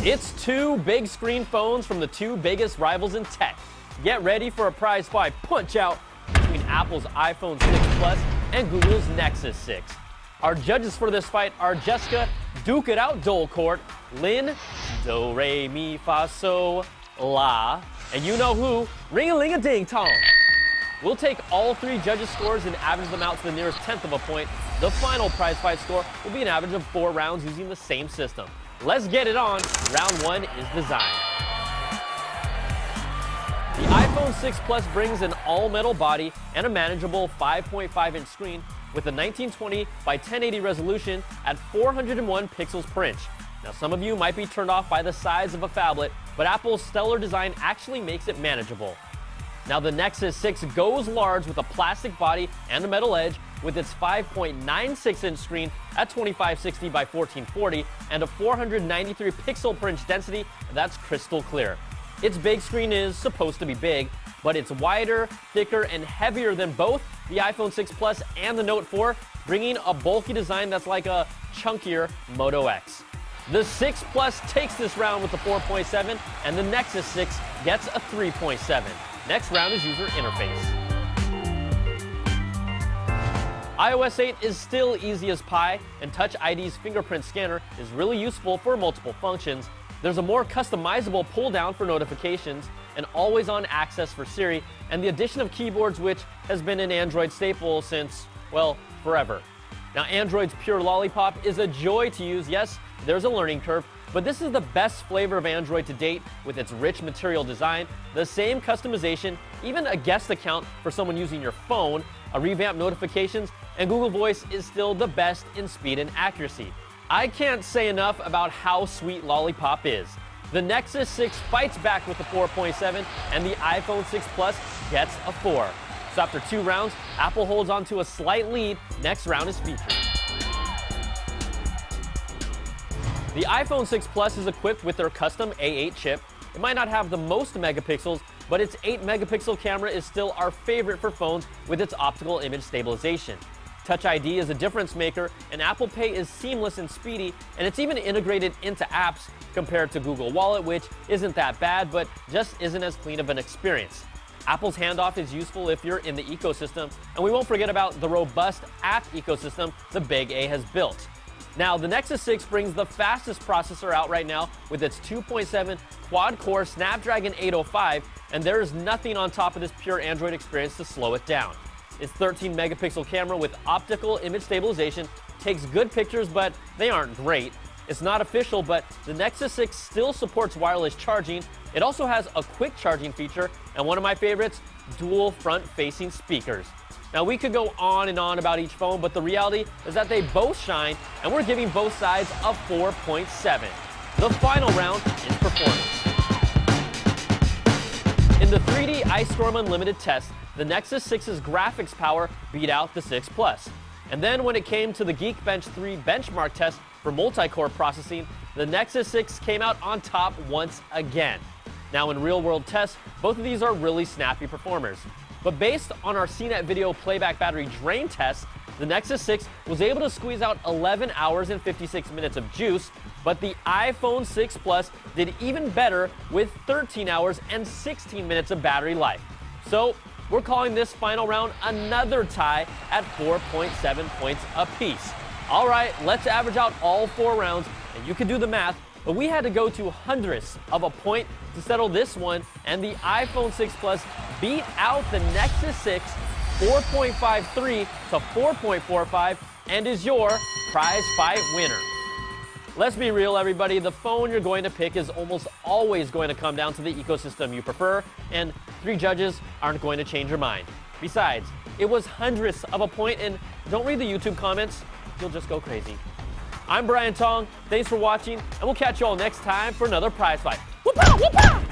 It's two big screen phones from the two biggest rivals in tech. Get ready for a prize fight punch-out between Apple's iPhone 6 Plus and Google's Nexus 6. Our judges for this fight are Jessica, Duke It Out Dole Court, Lynn, Do Re Mi Fa So La, and you know who, Ring-a-ling-a-ding-tong. We'll take all three judges' scores and average them out to the nearest tenth of a point. The final prize fight score will be an average of 4 rounds using the same system. Let's get it on. Round 1 is design. The iPhone 6 Plus brings an all-metal body and a manageable 5.5-inch screen with a 1920 by 1080 resolution at 401 pixels per inch. Now, some of you might be turned off by the size of a phablet, but Apple's stellar design actually makes it manageable. Now, the Nexus 6 goes large with a plastic body and a metal edge with its 5.96-inch screen at 2560 by 1440 and a 493 pixel per inch density that's crystal clear. Its big screen is supposed to be big, but it's wider, thicker, and heavier than both the iPhone 6 Plus and the Note 4, bringing a bulky design that's like a chunkier Moto X. The 6 Plus takes this round with the 4.7, and the Nexus 6 gets a 3.7. Next round is user interface. iOS 8 is still easy as pie, and Touch ID's fingerprint scanner is really useful for multiple functions. There's a more customizable pull-down for notifications, and always-on access for Siri, and the addition of keyboards, which has been an Android staple since, well, forever. Now, Android's pure lollipop is a joy to use. Yes, there's a learning curve, but this is the best flavor of Android to date with its rich material design, the same customization, even a guest account for someone using your phone, a revamped notifications, and Google Voice is still the best in speed and accuracy. I can't say enough about how sweet Lollipop is. The Nexus 6 fights back with the 4.7, and the iPhone 6 Plus gets a 4. So after 2 rounds, Apple holds on to a slight lead. Next round is featured. The iPhone 6 Plus is equipped with their custom A8 chip. It might not have the most megapixels, but its 8-megapixel camera is still our favorite for phones with its optical image stabilization. Touch ID is a difference maker, and Apple Pay is seamless and speedy, and it's even integrated into apps compared to Google Wallet, which isn't that bad, but just isn't as clean of an experience. Apple's handoff is useful if you're in the ecosystem, and we won't forget about the robust app ecosystem the Big A has built. Now, the Nexus 6 brings the fastest processor out right now with its 2.7 quad-core Snapdragon 805, and there is nothing on top of this pure Android experience to slow it down. Its 13-megapixel camera with optical image stabilization takes good pictures, but they aren't great. It's not official, but the Nexus 6 still supports wireless charging. It also has a quick charging feature, and one of my favorites, dual front-facing speakers. Now, we could go on and on about each phone, but the reality is that they both shine, and we're giving both sides a 4.7. The final round is performance. In the 3D Ice Storm Unlimited test, the Nexus 6's graphics power beat out the 6 Plus. And then when it came to the Geekbench 3 benchmark test for multi-core processing, the Nexus 6 came out on top once again. Now, in real-world tests, both of these are really snappy performers. But based on our CNET video playback battery drain test, the Nexus 6 was able to squeeze out 11 hours and 56 minutes of juice, but the iPhone 6 Plus did even better with 13 hours and 16 minutes of battery life. So, we're calling this final round another tie at 4.7 points apiece. All right, let's average out all 4 rounds, and you can do the math, but we had to go to hundredths of a point to settle this one, and the iPhone 6 Plus beat out the Nexus 6 4.53 to 4.45 and is your prize fight winner. Let's be real, everybody. The phone you're going to pick is almost always going to come down to the ecosystem you prefer, and 3 judges aren't going to change your mind. Besides, it was hundredths of a point, and don't read the YouTube comments. You'll just go crazy. I'm Brian Tong. Thanks for watching, and we'll catch you all next time for another prize fight. Whoop-ah, whoop-ah!